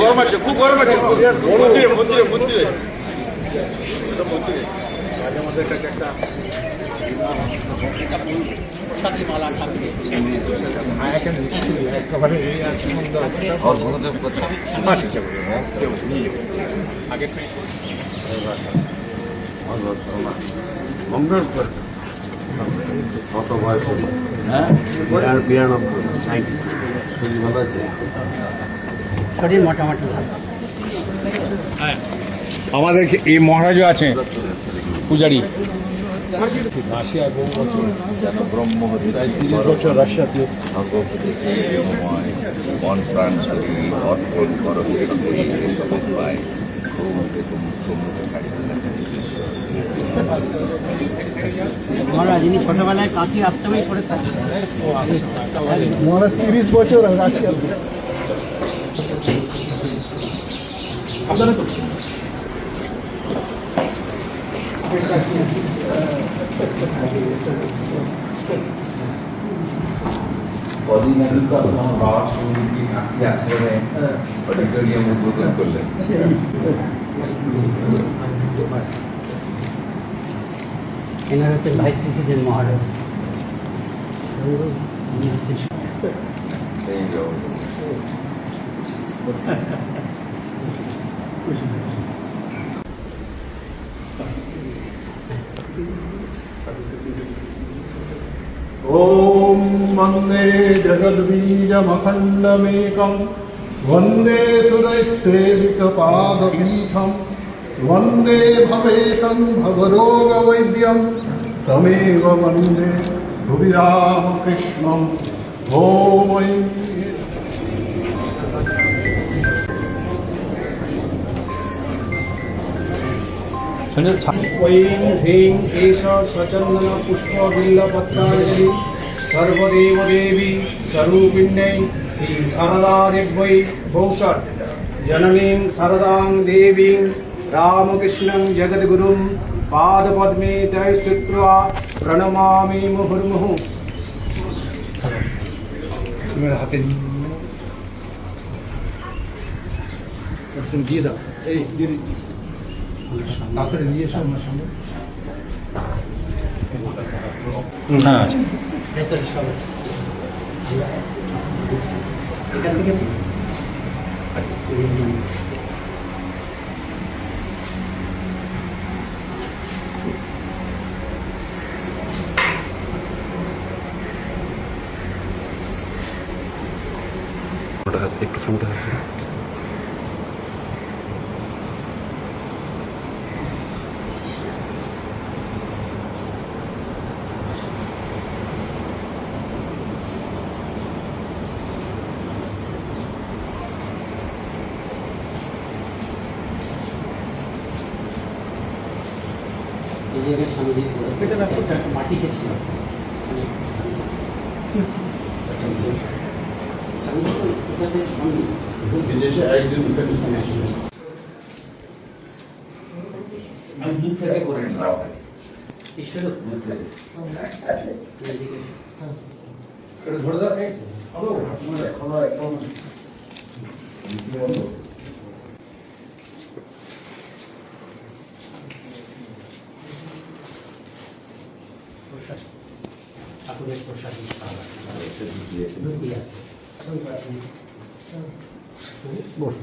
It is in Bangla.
গরম আছে, খুব গরম আছে। মন্দিরে মন্দিরে মন্দিরে মন্দিরে আমাদের কাছে একটা মঙ্গল কত বয়স হলো? হ্যাঁ, 92। শরীর ভালো আছে? শরীর মোটামুটি ভালো। আমাদের এই মহারাজও আছে পূজারী, রাশিয়ায় বহু বছর ব্রহ্ম হতে 30 বছর রাশিয়াতে। ভগবতী শ্রীময় মন প্রাণ শরীর অর্পণ করো পায় মহারাজ ইনি ছোটবেলায় কাঁথি আশ্রমেই পড়ে থাকেন। মহারাজ 30 বছর রাশিয়াতে। আপনারা তো কদিন আগে তো আপনার বাবার সঙ্গে কাঁথি আশ্রমে অডিটোরিয়াম উদ্বোধন করলেন। এনার হচ্ছেন ভাইস প্রেসিডেন্ট মহারাজ। ইনি হচ্ছেন এই যাও। ॐ वन्दे जगद्बीजमखण्डमेकं वन्दे सुरसेवितपादपीठं वन्दे भवेशं भवरोगवैद्यं तमेव वन्दे भुवि रामकृष्णं ॐ ऐं ऐं ह्रीं एष स्वचन्दनपुष्पबिल्लपत्राञ्जलि सर्वदेवदेवी स्वरूपिण्यै श्रीशारदादेव्यै भूषट् जननीं शारदां देवीं रामकृष्णं जगद्गुरुं पादपद्मे तै श्रुत्वा प्रणमामि मुहुर्मुहुः। হাতে দিয়ে দাও, এই দিয়ে তাড়াতাড়ি নিয়ে এসো আমার সঙ্গে। হ্যাঁ, ভেতরে সব এখান থেকে একটু সামনে হাতে এই জায়গায় স্বামীজি মাটি খেয়েছিল। স্বামীজি তো এটাতে স্বামী বিদেশে একজন ওখানে শুনে আসলেন। আমি দূর থেকে করে নিলাম। ঈশ্বরও এটা ধরে দাও। এই এখনো একদম রীতিমতো প্রসাদ ঠাকুরের প্রসাদ দিয়েছে। দুটি আছে। বসো।